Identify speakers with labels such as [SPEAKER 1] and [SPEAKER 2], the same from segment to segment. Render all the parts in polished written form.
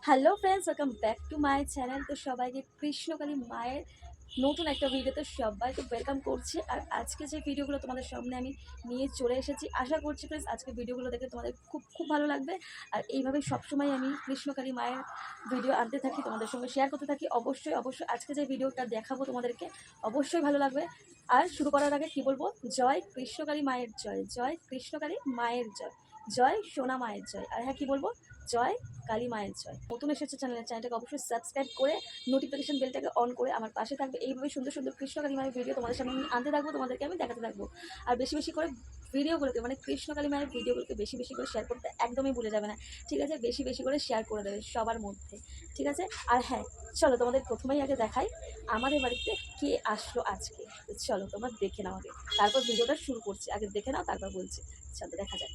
[SPEAKER 1] Hello friends, welcome back to my channel. তো সবাইকে কৃষ্ণকালী মায়ের নতুন একটা ভিডিওতে সবাইকে ওয়েলকাম করছি। আর আজকে যে ভিডিওগুলো তোমাদের সামনে আমি নিয়ে চলে এসেছি, আশা করছি ফ্রেন্ডস আজকে ভিডিওগুলো দেখে তোমাদের খুব খুব ভালো লাগবে। আর এইভাবে সবসময় আমি কৃষ্ণকালী মায়ের ভিডিও আনতে থাকি, তোমাদের সঙ্গে শেয়ার করতে থাকি। অবশ্যই অবশ্যই আজকে যে ভিডিওটা দেখাবো তোমাদেরকে অবশ্যই ভালো লাগবে। আর শুরু করার আগে কি বলবো, জয় কৃষ্ণকালী মায়ের জয়, জয় কৃষ্ণকালী মায়ের জয়, জয় সোনা মায়ের জয়। আর হ্যাঁ, কি বলবো, জয় কালী মায়ের জয়। নতুন এসেছে চ্যানেলটাকে অবশ্যই সাবস্ক্রাইব করে নোটিফিকেশন বেলটাকে অন করে আমার পাশে থাকবে। এইভাবে সুন্দর সুন্দর কৃষ্ণকালী মায়ের ভিডিও তোমাদের সামনে আমি আনতে থাকবো, তোমাদেরকে আমি দেখাতে থাকবো। আর বেশি বেশি করে ভিডিওগুলোকে, মানে কৃষ্ণকালী মায়ের ভিডিওগুলোকে বেশি বেশি করে শেয়ার করতে একদমই ভুলে যাবে না, ঠিক আছে? বেশি বেশি করে শেয়ার করে দেবে সবার মধ্যে, ঠিক আছে? আর হ্যাঁ, চলো তোমাদের প্রথমেই আগে দেখাই আমাদের বাড়িতে কে আসলো আজকে। চলো তোমরা দেখে নাও আগে, তারপর ভিডিওটা শুরু করছি। আগে দেখে নাও, তারপর বলছি। চলো দেখা যাক।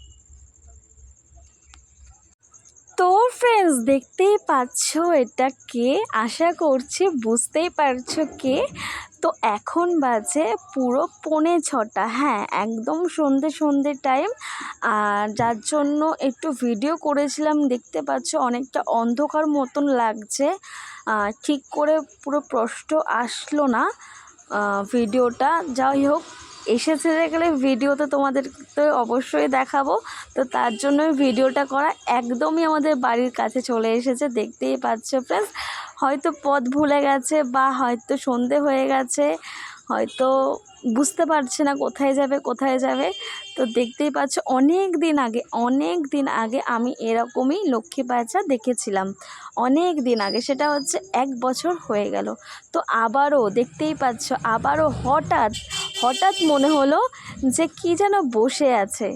[SPEAKER 1] তো ফ্রেন্ডস, দেখতেই পাচ্ছ এটা কে, আশা করছি বুঝতেই পারছো কে। তো এখন বাজে পুরো 6:45। হ্যাঁ, একদম সন্ধে সন্ধে টাইম। আর যার জন্য একটু ভিডিও করেছিলাম, দেখতে পাচ্ছ অনেকটা অন্ধকার মতন লাগছে, ঠিক করে পুরো স্পষ্ট আসলো না ভিডিওটা। যাই হোক, এসেছে গেলে ভিডিও তো তোমাদের তো অবশ্যই দেখাবো। তো তার জন্যই ভিডিওটা করা। একদমই আমাদের বাড়ির কাছে চলে এসেছে, দেখতেই পাচ্ছ ফ্রেন্ডস। হয়তো পথ ভুলে গেছে বা হয়তো সন্ধে হয়ে গেছে, হয়তো বুঝতে পারছে না কোথায় যাবে কোথায় যাবে। তো দেখতেই পাচ্ছ অনেক দিন আগে আমি এরকমই লক্ষ্মী প্যাঁচা দেখেছিলাম, অনেক দিন আগে, সেটা হচ্ছে 1 বছর হয়ে গেল। তো আবারও দেখতেই পাচ্ছ, আবারও হঠাৎ হঠাৎ মনে হলো যে কি যেন বসে আছে।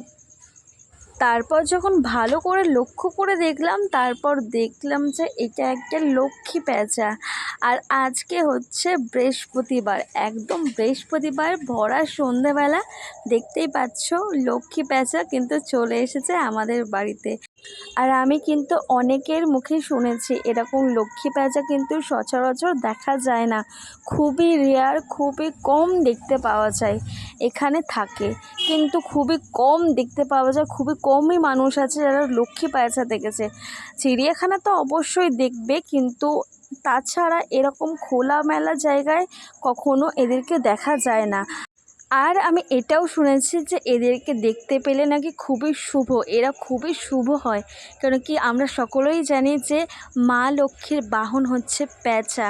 [SPEAKER 1] তারপর যখন ভালো করে লক্ষ্য করে দেখলাম, তারপর দেখলাম যে এটা একটা লক্ষ্মী প্যাঁচা। আর আজকে হচ্ছে বৃহস্পতিবার, একদম বৃহস্পতিবার ভরা সন্ধেবেলা। দেখতেই পাচ্ছ লক্ষ্মী প্যাঁচা কিন্তু চলে এসেছে আমাদের বাড়িতে। আর আমি কিন্তু অনেকের মুখে শুনেছি এরকম লক্ষ্মী প্যাঁচা কিন্তু সচরাচর দেখা যায় না, খুবই রেয়ার, খুবই কম দেখতে পাওয়া যায়। এখানে থাকে কিন্তু খুবই কম দেখতে পাওয়া যায়, খুবই কমই মানুষ আছে যারা লক্ষ্মী প্যাঁচা দেখেছে। চিড়িয়াখানা তো অবশ্যই দেখবে, কিন্তু তাছাড়া এরকম খোলামেলা জায়গায় কখনো এদেরকে দেখা যায় না। আর আমি এটাও শুনেছি যে এদেরকে দেখতে পেলে নাকি খুবই শুভ, এরা খুবই শুভ হয়। কারণ কি, আমরা সকলেই জানি যে মা লক্ষ্মীর বাহন হচ্ছে প্যাঁচা।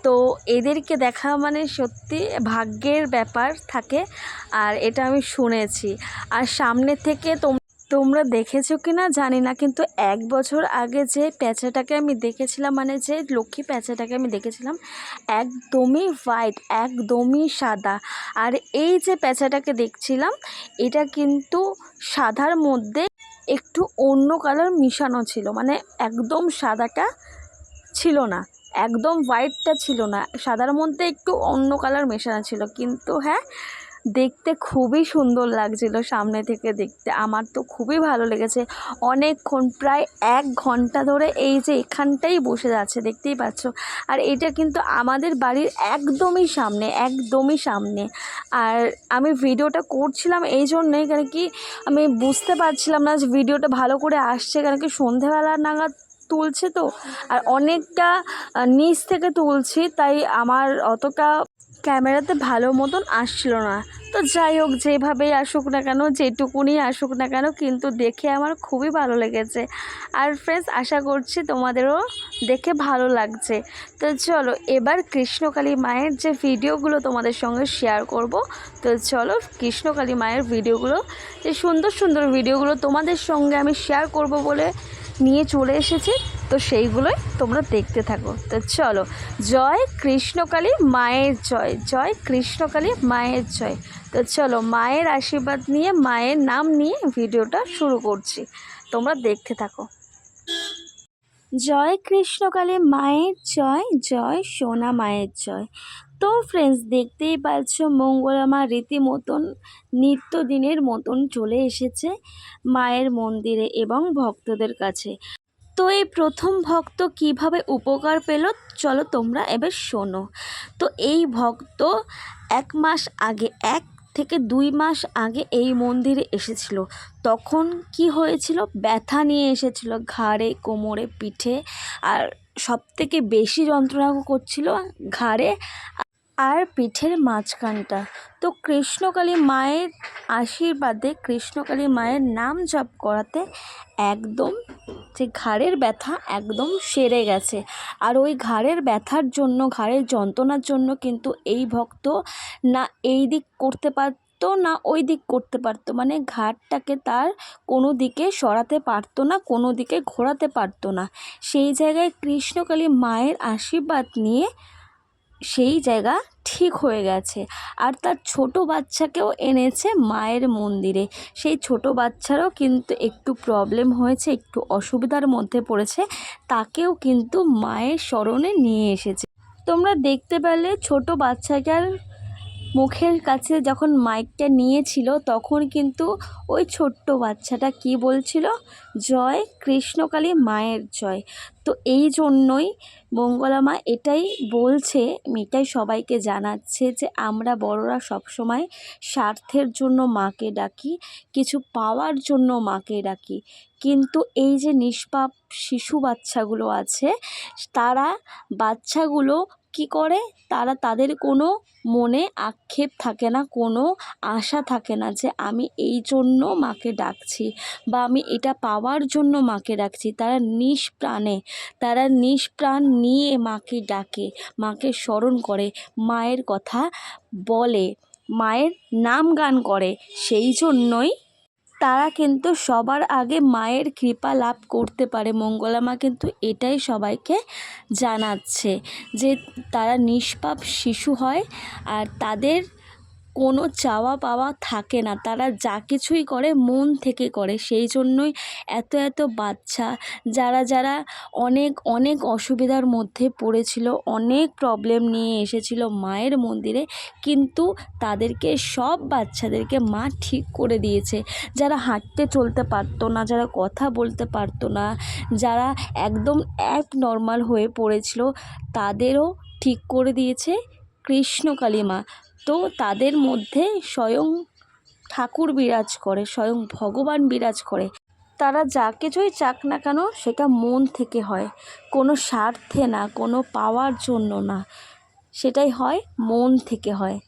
[SPEAKER 1] তো এদেরকে দেখা মানে সত্যি ভাগ্যের ব্যাপার থাকে, আর এটা আমি শুনেছি। আর সামনে থেকে তোমরা দেখেছো কি না জানি না, কিন্তু 1 বছর আগে যে প্যাঁচাটাকে আমি দেখেছিলাম, মানে যে লক্ষ্মী প্যাঁচাটাকে আমি দেখেছিলাম, একদমই হোয়াইট, একদমই সাদা। আর এই যে প্যাঁচাটাকে দেখছিলাম, এটা কিন্তু সাদার মধ্যে একটু অন্য কালার মিশানো ছিল, মানে একদম সাদাটা ছিল না, একদম হোয়াইটটা ছিল না, সাদার মধ্যে একটু অন্য কালার মেশানো ছিল। কিন্তু হ্যাঁ, দেখতে খুবই সুন্দর লাগছিল সামনে থেকে দেখতে, আমার তো খুবই ভালো লেগেছে। অনেকক্ষণ, প্রায় 1 ঘন্টা ধরে এই যে এখানটাই বসে যাচ্ছে, দেখতেই পাচ্ছ। আর এটা কিন্তু আমাদের বাড়ির একদমই সামনে, একদমই সামনে। আর আমি ভিডিওটা করছিলাম এই জন্যই, কারণ কি আমি বুঝতে পারছিলাম না যে ভিডিওটা ভালো করে আসছে, কারণ কি সন্ধেবেলা নাগাদ তুলছে তো, আর অনেকটা নিচ থেকে তুলছি, তাই আমার অতটা ক্যামেরাতে ভালো মতন আসছিল না। তো যাই হোক, যেভাবেই আসুক না কেন, যেটুকুনি আসুক না কেন, কিন্তু দেখে আমার খুবই ভালো লেগেছে। আর ফ্রেন্ডস, আশা করছি তোমাদেরও দেখে ভালো লাগছে। তো চলো এবার কৃষ্ণকালী মায়ের যে ভিডিওগুলো তোমাদের সঙ্গে শেয়ার করব। তো চলো কৃষ্ণকালী মায়ের ভিডিওগুলো, যে সুন্দর সুন্দর ভিডিওগুলো তোমাদের সঙ্গে আমি শেয়ার করব বলে নিয়ে চলে এসেছি, তো সেইগুলোই তোমরা দেখতে থাকো। তো চলো, জয় কৃষ্ণকালী মায়ের জয়, জয় কৃষ্ণকালী মায়ের জয়। তো চলো, মায়ের আশীর্বাদ নিয়ে, মায়ের নাম নিয়ে ভিডিওটা শুরু করছি, তোমরা দেখতে থাকো। জয় কৃষ্ণকালী মায়ের জয়, জয় সোনা মায়ের জয়। তো ফ্রেন্ডস, দেখতেই পাচ্ছ মঙ্গলা মা রীতিমতন নিত্যদিনের মতন চলে এসেছে মায়ের মন্দিরে এবং ভক্তদের কাছে। তো এই প্রথম ভক্ত কিভাবে উপকার পেল, চলো তোমরা এবার শোনো। তো এই ভক্ত 1 মাস আগে, থেকে 2 মাস আগে এই মন্দিরে এসেছিল। তখন কি হয়েছিল, ব্যথা নিয়ে এসেছিল ঘাড়ে, কোমরে, পিঠে, আর সবথেকে বেশি যন্ত্রণা করছিল ঘাড়ে আর পিঠের মাঝখানটা। তো কৃষ্ণকালী মায়ের আশীর্বাদে, কৃষ্ণকালী মায়ের নাম জপ করাতে একদম যে ঘাড়ের ব্যথা একদম সেরে গেছে। আর ওই ঘাড়ের ব্যথার জন্য, ঘাড়ের যন্ত্রণার জন্য কিন্তু এই ভক্ত না এই দিক করতে পারতো না ওই দিক করতে পারতো, মানে ঘাড়টাকে তার কোনো দিকে সরাতে পারতো না, কোনো দিকে ঘোরাতে পারতো না। সেই জায়গায় কৃষ্ণকালী মায়ের আশীর্বাদ নিয়ে সেই জায়গা ঠিক হয়ে গেছে। আর তার ছোট বাচ্চাকেও এনেছে মায়ের মন্দিরে। সেই ছোট বাচ্চারও কিন্তু একটু প্রবলেম হয়েছে, একটু অসুবিধার মধ্যে পড়েছে, তাকেও কিন্তু মায়ের শরণে নিয়ে এসেছে। তোমরা দেখতে পেলে ছোট বাচ্চাটার মুখের কাছে যখন মাইকটা নিয়েছিল তখন কিন্তু ওই ছোট্ট বাচ্চাটা কি বলছিল, জয় কৃষ্ণকালী মায়ের জয়। তো এই জন্যই মঙ্গলা মা এটাই বলছে, এটাই সবাইকে জানাচ্ছে যে আমরা বড়রা সবসময় স্বার্থের জন্য মাকে ডাকি, কিছু পাওয়ার জন্য মাকে ডাকি, কিন্তু এই যে নিষ্পাপ শিশু বাচ্চাগুলো আছে, তারা বাচ্চাগুলো কি করে, তারা তাদের কোনো মনে আক্ষেপ থাকে না, কোনো আশা থাকে না যে আমি এই জন্য মাকে ডাকছি বা আমি এটা পাওয়ার জন্য মাকে ডাকছি। তারা নিষ্প্রাণ নিয়ে মাকে ডাকে, মাকে স্মরণ করে, মায়ের কথা বলে, মায়ের নাম গান করে। সেই জন্যই তারা কিন্তু সবার আগে মায়ের কৃপা লাভ করতে পারে। মঙ্গলা মা কিন্তু এটাই সবাইকে জানাচ্ছে যে তারা নিষ্পাপ শিশু হয় আর তাদের কোনো চাওয়া পাওয়া থাকে না, তারা যা কিছুই করে মন থেকে করে। সেই জন্যই এত এত বাচ্চা যারা অনেক অনেক অসুবিধার মধ্যে পড়েছিল, অনেক প্রবলেম নিয়ে এসেছিল মায়ের মন্দিরে, কিন্তু তাদেরকে সব বাচ্চাদেরকে মা ঠিক করে দিয়েছে। যারা হাঁটতে চলতে পারতো না, যারা কথা বলতে পারতো না, যারা একদম নর্মাল হয়ে পড়েছিল, তাদেরও ঠিক করে দিয়েছে কৃষ্ণকালী মা। তো তাদের মধ্যে স্বয়ং ঠাকুর বিরাজ করে, স্বয়ং ভগবান বিরাজ করে। তারা যা কিছুই চাক না কেন সেটা মন থেকে হয়, কোনো স্বার্থে না, কোনো পাওয়ার জন্য না, সেটাই হয় মন থেকে হয়।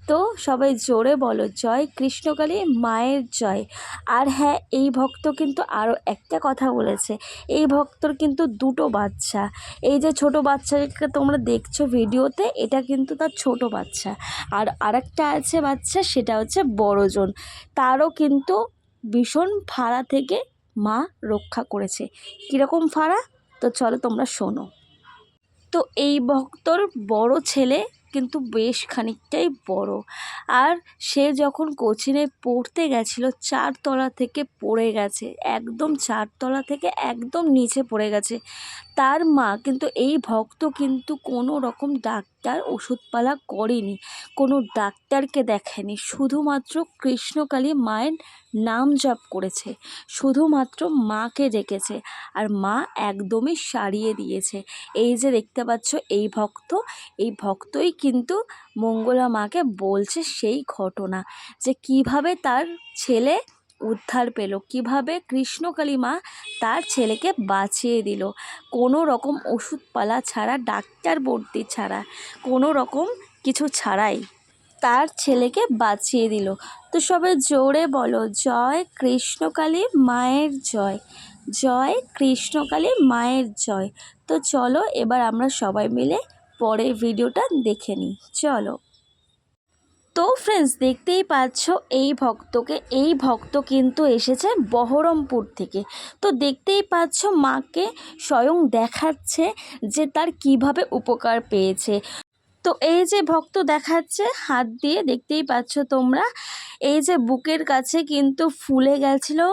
[SPEAKER 1] তো সবাই জোরে বলো জয় কৃষ্ণকালী মায়ের জয়। আর হ্যাঁ, এই ভক্ত কিন্তু আরও একটা কথা বলেছে, এই ভক্তর কিন্তু দুটো বাচ্চা। এই যে ছোট বাচ্চাকে তোমরা দেখছো ভিডিওতে, এটা কিন্তু তার ছোট বাচ্চা। আর আরেকটা আছে বাচ্চা, সেটা হচ্ছে বড়জন। তারও কিন্তু ভীষণ ফাঁড়া থেকে মা রক্ষা করেছে। কীরকম ফাঁড়া, তো চলো তোমরা শোনো। তো এই ভক্তর বড় ছেলে কিন্তু বেশ খানিকটাই বড়, আর সে যখন কোচিনে পড়তে গেছিলো 4 তলা থেকে পড়ে গেছে, একদম 4 তলা থেকে একদম নিচে পড়ে গেছে। তার মা কিন্তু, এই ভক্ত কিন্তু কোনো রকম ডাক্তার ওষুধপালা করেনি, কোনো ডাক্তারকে দেখেনি, শুধুমাত্র কৃষ্ণকালী মায়ের নাম জপ করেছে, শুধুমাত্র মাকে ডেকেছে, আর মা একদমই সারিয়ে দিয়েছে। এই যে দেখতে পাচ্ছ এই ভক্তই কিন্তু মঙ্গলা মাকে বলছে সেই ঘটনা, যে কিভাবে তার ছেলে উদ্ধার পেল, কিভাবে কৃষ্ণকালী মা তার ছেলেকে বাঁচিয়ে দিল, কোনো রকম ওষুধপালা ছাড়া, ডাক্তার ভর্তি ছাড়া, কোনো রকম কিছু ছাড়াই তার ছেলেকে বাঁচিয়ে দিল। তো সবাই জোরে বলো জয় কৃষ্ণকালী মায়ের জয়, জয় কৃষ্ণকালী মায়ের জয়। তো চলো এবার আমরা সবাই মিলে পরের ভিডিওটা দেখে নিই, চলো। তো ফ্রেন্ডস, দেখতেই পাচ্ছ এই ভক্ত কিন্তু এসেছে বহরমপুর থেকে। তো দেখতেই পাচ্ছ মাকে স্বয়ং দেখাচ্ছে যে তার কিভাবে উপকার পেয়েছে। তো এই যে ভক্ত দেখাচ্ছে হাত দিয়ে, দেখতেই পাচ্ছ তোমরা, এই যে বুকের কাছে কিন্তু ফুলে গেছিলো,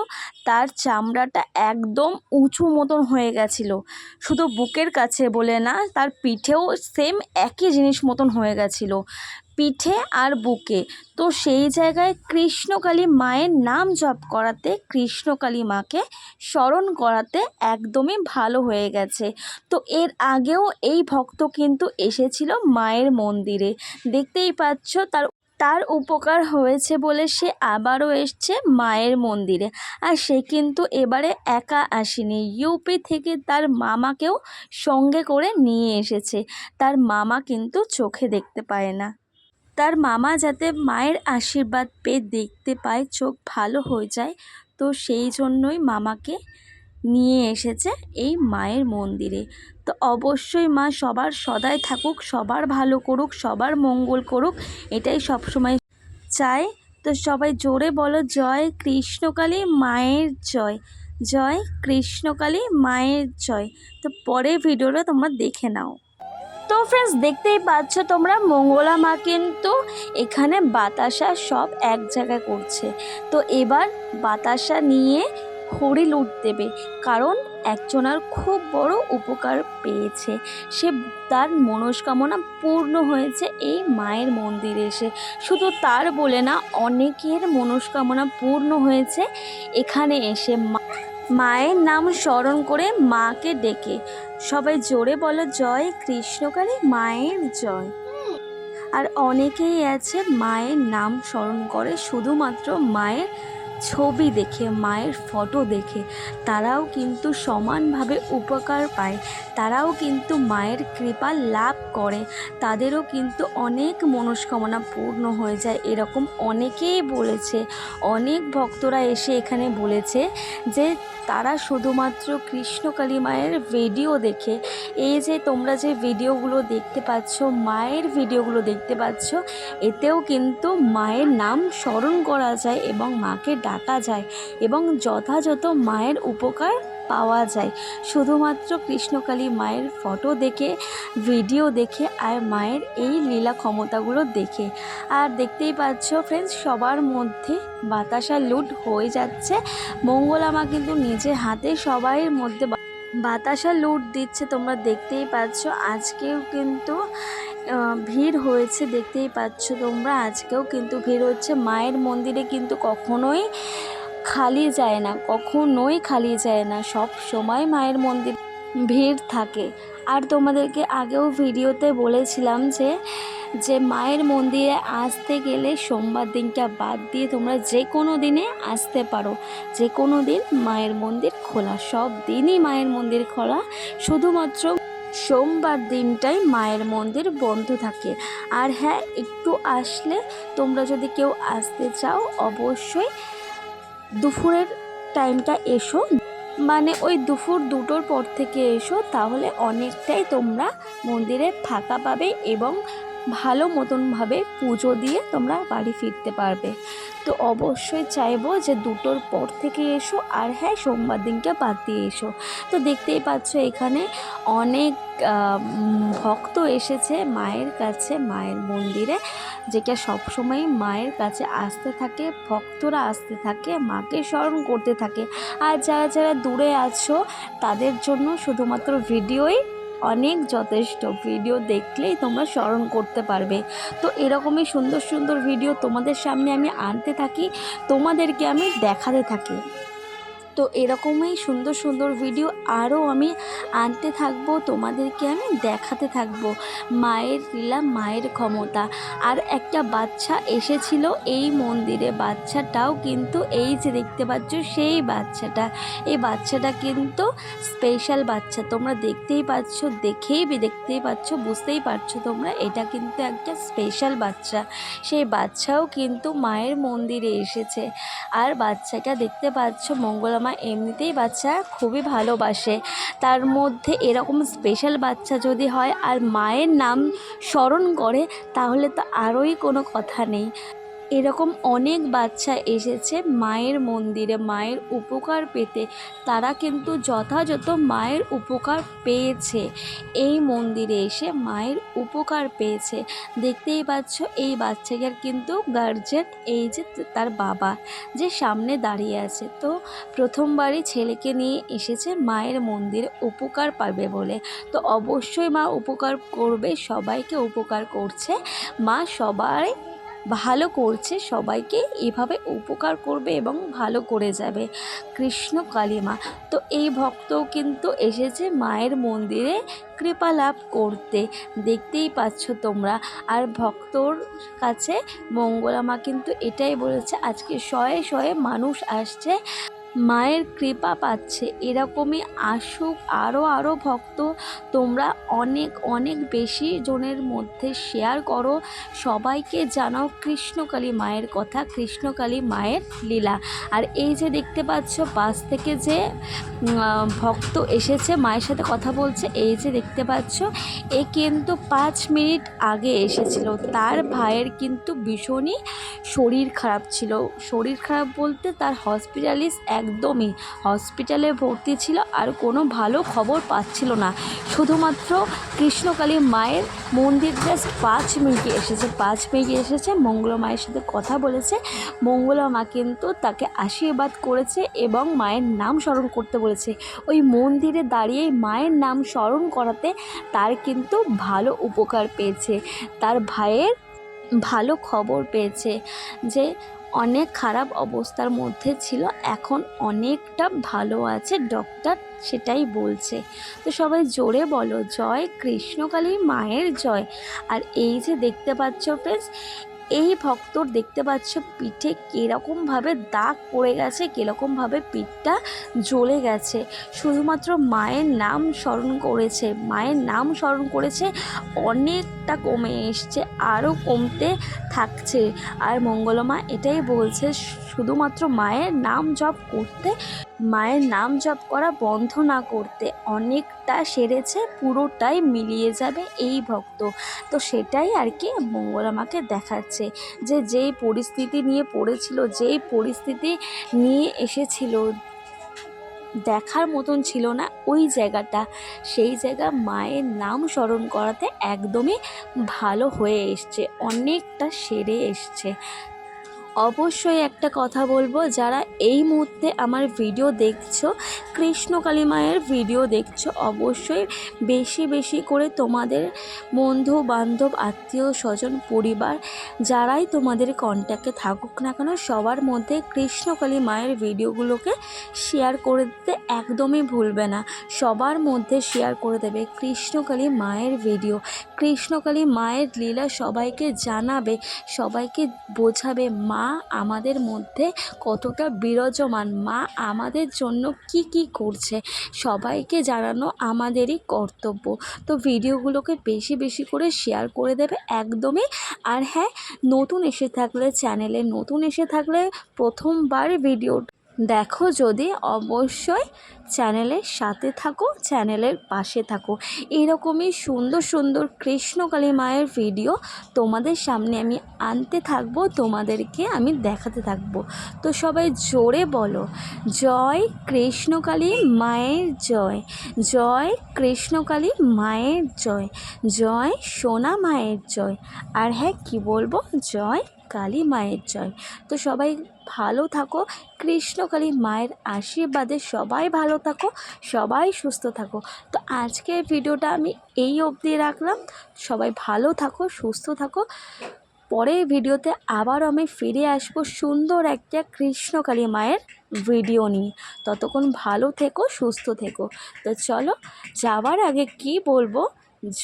[SPEAKER 1] তার চামড়াটা একদম উঁচু মতন হয়ে গেছিলো। শুধু বুকের কাছে বলে না, তার পিঠেও সেম একই জিনিস মতন হয়ে গেছিলো, পিঠে আর বুকে। তো সেই জায়গায় কৃষ্ণকালী মায়ের নাম জপ করাতে, কৃষ্ণকালী মাকে স্মরণ করাতে একদমই ভালো হয়ে গেছে। তো এর আগেও এই ভক্ত কিন্তু এসেছিল মায়ের মন্দিরে, দেখতেই পাচ্ছ তার তার উপকার হয়েছে বলে সে আবারও এসছে মায়ের মন্দিরে। আর সে কিন্তু এবারে একা আসেনি, ইউপি থেকে তার মামাকেও সঙ্গে করে নিয়ে এসেছে। তার মামা কিন্তু চোখে দেখতে পায় না, তার মামা যাতে মায়ের আশীর্বাদ পেয়ে দেখতে পায়, চোখ ভালো হয়ে যায়, তো সেই জন্যই মামাকে নিয়ে এসেছে এই মায়ের মন্দিরে। তো অবশ্যই মা সবার সদাই থাকুক, সবার ভালো করুক, সবার মঙ্গল করুক, এটাই সবসময় চাই। তো সবাই জোরে বলো জয় কৃষ্ণকালী মায়ের জয়, জয় কৃষ্ণকালী মায়ের জয়। তো পরের ভিডিওটা তোমরা দেখে নাও। তো ফ্রেন্ডস, দেখতেই পাচ্ছ তোমরা মঙ্গলা মা কিন্তু এখানে বাতাসা সব এক জায়গায় করছে। তো এবার বাতাসা নিয়ে হরি লুট দেবে, কারণ একজনের খুব বড় উপকার পেয়েছে, সে তার মনস্কামনা পূর্ণ হয়েছে এই মায়ের মন্দিরে এসে। শুধু তার বলে না, অনেকের মনস্কামনা পূর্ণ হয়েছে এখানে এসে মায়ের নাম স্মরণ করে, মাকে ডেকে। সবাই জোরে বলো জয় কৃষ্ণকালী মায়ের জয়। আর অনেকেই আছে মায়ের নাম স্মরণ করে শুধুমাত্র মায়ের ছবি দেখে, মায়ের ফটো দেখে, তারাও কিন্তু সমানভাবে উপকার পায়, তারাও কিন্তু মায়ের কৃপা লাভ করে, তাদেরও কিন্তু অনেক মনস্কামনা পূর্ণ হয়ে যায়। এরকম অনেকেই বলেছে, অনেক ভক্তরা এসে এখানে বলেছে যে তারা শুধুমাত্র কৃষ্ণকালী মায়ের ভিডিও দেখে, এই যে তোমরা যে ভিডিওগুলো দেখতে পাচ্ছ, মায়ের ভিডিওগুলো দেখতে পাচ্ছ, এতেও কিন্তু মায়ের নাম স্মরণ করা যায় এবং মাকে ডাকা যায় এবং যথাযথ মায়ের উপকার পাওয়া যায় শুধুমাত্র কৃষ্ণকালী মায়ের ফটো দেখে, ভিডিও দেখে, আর মায়ের এই লীলা ক্ষমতাগুলো দেখে। আর দেখতেই পাচ্ছ ফ্রেন্ডস, সবার মধ্যে বাতাসা লুট হয়ে যাচ্ছে। মঙ্গলা মা কিন্তু নিজে হাতে সবাই মধ্যে বাতাসা লুট দিচ্ছে, তোমরা দেখতেই পাচ্ছ। আজকেও কিন্তু ভিড় হয়েছে, দেখতেই পাচ্ছ তোমরা, আজকেও কিন্তু ভিড় হচ্ছে। মায়ের মন্দিরে কিন্তু কখনোই খালি যায় না, কখনোই খালি যায় না, সব সময় মায়ের মন্দির ভিড় থাকে। আর তোমাদেরকে আগেও ভিডিওতে বলেছিলাম যে মায়ের মন্দিরে আসতে গেলে সোমবার দিনটা বাদ দিয়ে তোমরা যে কোনো দিনে আসতে পারো, যে কোনো দিন মায়ের মন্দির খোলা, সব দিনই মায়ের মন্দির খোলা, শুধুমাত্র সোমবার দিনটাই মায়ের মন্দির বন্ধ থাকে। আর হ্যাঁ, একটু আসলে তোমরা যদি কেউ আসতে চাও অবশ্যই দুপুরের টাইমটা এসো, মানে ওই দুপুর 2টোর পর থেকে এসো, তাহলে অনেকটাই তোমরা মন্দিরে ফাঁকা পাবে এবং ভালো মতনভাবে পুজো দিয়ে তোমরা বাড়ি ফিরতে পারবে। তো অবশ্যই চাইবো যে 2টোর পর থেকে এসো, আর হ্যাঁ সোমবার দিনটা বাদ দিয়ে এসো। তো দেখতেই পাচ্ছ এখানে অনেক ভক্ত এসেছে মায়ের কাছে, মায়ের মন্দিরে, যেটা সবসময় মায়ের কাছে আসতে থাকে, ভক্তরা আসতে থাকে, মাকে স্মরণ করতে থাকে। আর যারা যারা দূরে আছো তাদের জন্য শুধুমাত্র ভিডিওই অনেক যথেষ্ট, ভিডিও দেখলেই তোমরা স্মরণ করতে পারবে। তো এরকমই সুন্দর সুন্দর ভিডিও তোমাদের সামনে আমি আনতে থাকি, তোমাদেরকে আমি দেখাতে থাকি। তো এরকমই সুন্দর সুন্দর ভিডিও আরও আমি আনতে থাকবো, তোমাদেরকে আমি দেখাতে থাকবো মায়ের লীলা, মায়ের ক্ষমতা। আর একটা বাচ্চা এসেছিল এই মন্দিরে, বাচ্চাটাও কিন্তু এই যে দেখতে পাচ্ছ সেই বাচ্চাটা, এই বাচ্চাটা কিন্তু স্পেশাল বাচ্চা, তোমরা দেখতেই পাচ্ছ, দেখতেই পাচ্ছ, বুঝতেই পারছো তোমরা, এটা কিন্তু একটা স্পেশাল বাচ্চা। সেই বাচ্চাও কিন্তু মায়ের মন্দিরে এসেছে। আর বাচ্চাটা দেখতে পাচ্ছ, মঙ্গলা মা এমনিতেই বাচ্চা খুবই ভালোবাসে, তার মধ্যে এরকম স্পেশাল বাচ্চা যদি হয় আর মায়ের নাম স্মরণ করে, তাহলে তো আরোই কোনো কথা নেই। এরকম অনেক বাচ্চা এসেছে মায়ের মন্দিরে মায়ের উপকার পেতে, তারা কিন্তু যথাযথ মায়ের উপকার পেয়েছে, এই মন্দিরে এসে মায়ের উপকার পেয়েছে। দেখতেই পাচ্ছ এই বাচ্চাটার কিন্তু গার্জেন, এই যে তার বাবা যে সামনে দাঁড়িয়ে আছে, তো প্রথমবারই ছেলেকে নিয়ে এসেছে মায়ের মন্দিরে উপকার পাবে বলে। তো অবশ্যই মা উপকার করবে, সবাইকে উপকার করছে মা, সবাই ভালো করছে, সবাইকে এভাবে উপকার করবে এবং ভালো করে যাবে কৃষ্ণ কালী মা। তো এই ভক্তও কিন্তু এসেছে মায়ের মন্দিরে কৃপা লাভ করতে, দেখতেই পাচ্ছ তোমরা। আর ভক্তর কাছে মঙ্গলা মা কিন্তু এটাই বলেছে, আজকে শয়ে শয়ে মানুষ আসছে, মায়ের কৃপা পাচ্ছে, এরকমই আসুক আরও আরও ভক্ত। তোমরা অনেক অনেক বেশি জনের মধ্যে শেয়ার করো, সবাইকে জানাও কৃষ্ণকালী মায়ের কথা, কৃষ্ণকালী মায়ের লীলা। আর এই যে দেখতে পাচ্ছ পাশ থেকে যে ভক্ত এসেছে মায়ের সাথে কথা বলছে, এই যে দেখতে পাচ্ছ এ কিন্তু 5 মিনিট আগে এসেছিল। তার ভাইয়ের কিন্তু ভীষণই শরীর খারাপ ছিল, শরীর খারাপ বলতে তার একদমই হসপিটালে ভর্তি ছিল, আর কোনো ভালো খবর পাচ্ছিল না। শুধুমাত্র কৃষ্ণকালী মায়ের মন্দির জাস্ট 5 মিনিটে এসেছে, 5 মিনিটে এসেছে, মঙ্গলা মায়ের সাথে কথা বলেছে। মঙ্গলা মা কিন্তু তাকে আশীর্বাদ করেছে এবং মায়ের নাম স্মরণ করতে বলেছে। ওই মন্দিরে দাঁড়িয়ে মায়ের নাম স্মরণ করাতে তার কিন্তু ভালো উপকার পেয়েছে, তার ভাইয়ের ভালো খবর পেয়েছে যে অনেক খারাপ অবস্থার মধ্যে ছিল, এখন অনেকটা ভালো আছে, ডক্টর সেটাই বলছে। তো সবাই জোরে বলো জয় কৃষ্ণকালী মায়ের জয়। আর এই যে দেখতে পাচ্ছ ফ্রেন্ডস, এই ভক্তর দেখতে পাচ্ছ পিঠে কীরকমভাবে দাগ পড়ে গেছে, কীরকমভাবে পিঠটা জ্বলে গেছে, শুধুমাত্র মায়ের নাম স্মরণ করেছে, মায়ের নাম স্মরণ করেছে, অনেকটা কমে এসছে, আরও কমতে থাকছে। আর মঙ্গলমা এটাই বলছে শুধুমাত্র মায়ের নাম জপ করতে, মায়ের নাম জপ করা বন্ধ না করতে, অনেকটা সেরেছে, পুরোটাই মিলিয়ে যাবে এই ভক্ত। তো সেটাই আর কি মঙ্গলা মাকে দেখাচ্ছে যে যেই পরিস্থিতি নিয়ে পড়েছিল, যেই পরিস্থিতি নিয়ে এসেছিল, দেখার মতন ছিল না ওই জায়গাটা, সেই জায়গা মায়ের নাম স্মরণ করাতে একদমই ভালো হয়ে এসছে, অনেকটা সেরে এসছে। অবশ্যই একটা কথা বলবো, যারা এই মুহূর্তে আমার ভিডিও দেখছো, কৃষ্ণকালী মায়ের ভিডিও দেখছো, অবশ্যই বেশি বেশি করে তোমাদের বন্ধু বান্ধব আত্মীয় স্বজন পরিবার যারাই তোমাদের কন্ট্যাক্টে থাকুক না কেন, সবার মধ্যে কৃষ্ণকালী মায়ের ভিডিওগুলোকে শেয়ার করে দিতে একদমই ভুলবে না। সবার মধ্যে শেয়ার করে দেবে কৃষ্ণকালী মায়ের ভিডিও, কৃষ্ণকালী মায়ের লীলা সবাইকে জানাবে, সবাইকে বোঝাবে মা আমাদের মধ্যে কতটা বিরাজমান, মা আমাদের জন্য কি কি করছে, সবাইকে জানানো আমাদেরই কর্তব্য। তো ভিডিওগুলোকে বেশি বেশি করে শেয়ার করে দেবে একদমই। আর হ্যাঁ, নতুন এসে থাকলে চ্যানেলে নতুন এসে থাকলে প্রথমবার ভিডিও দেখো যদি, অবশ্যই চ্যানেলের সাথে থাকো, চ্যানেলের পাশে থাকো, এরকমই সুন্দর সুন্দর কৃষ্ণকালী মায়ের ভিডিও তোমাদের সামনে আমি আনতে থাকবো, তোমাদেরকে আমি দেখাতে থাকবো। তো সবাই জোরে বলো জয় কৃষ্ণকালী মায়ের জয়, জয় কৃষ্ণকালী মায়ের জয়, জয় সোনা মায়ের জয়। আর হ্যাঁ কি বলবো, জয় কালী মায়ের জয়। তো সবাই ভালো থাকো, কৃষ্ণকালী মায়ের আশীর্বাদে সবাই ভালো থাকো, সবাই সুস্থ থাকো। তো আজকের ভিডিওটা আমি এই অবধি রাখলাম, সবাই ভালো থাকো, সুস্থ থাকো। পরের ভিডিওতে আবার আমি ফিরে আসবো সুন্দর একটা কৃষ্ণকালী মায়ের ভিডিও নিয়ে। ততক্ষণ ভালো থেকো, সুস্থ থেকো। তো চলো যাওয়ার আগে কি বলবো,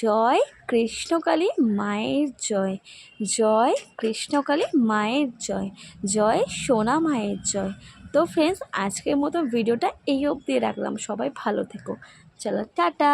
[SPEAKER 1] জয় কৃষ্ণকালী মায়ের জয়, জয় কৃষ্ণকালী মায়ের জয়, জয় সোনা মায়ের জয়। তো ফ্রেন্ডস আজকের মতো ভিডিওটা এই অবধি রাখলাম, সবাই ভালো থেকো, চলো টাটা।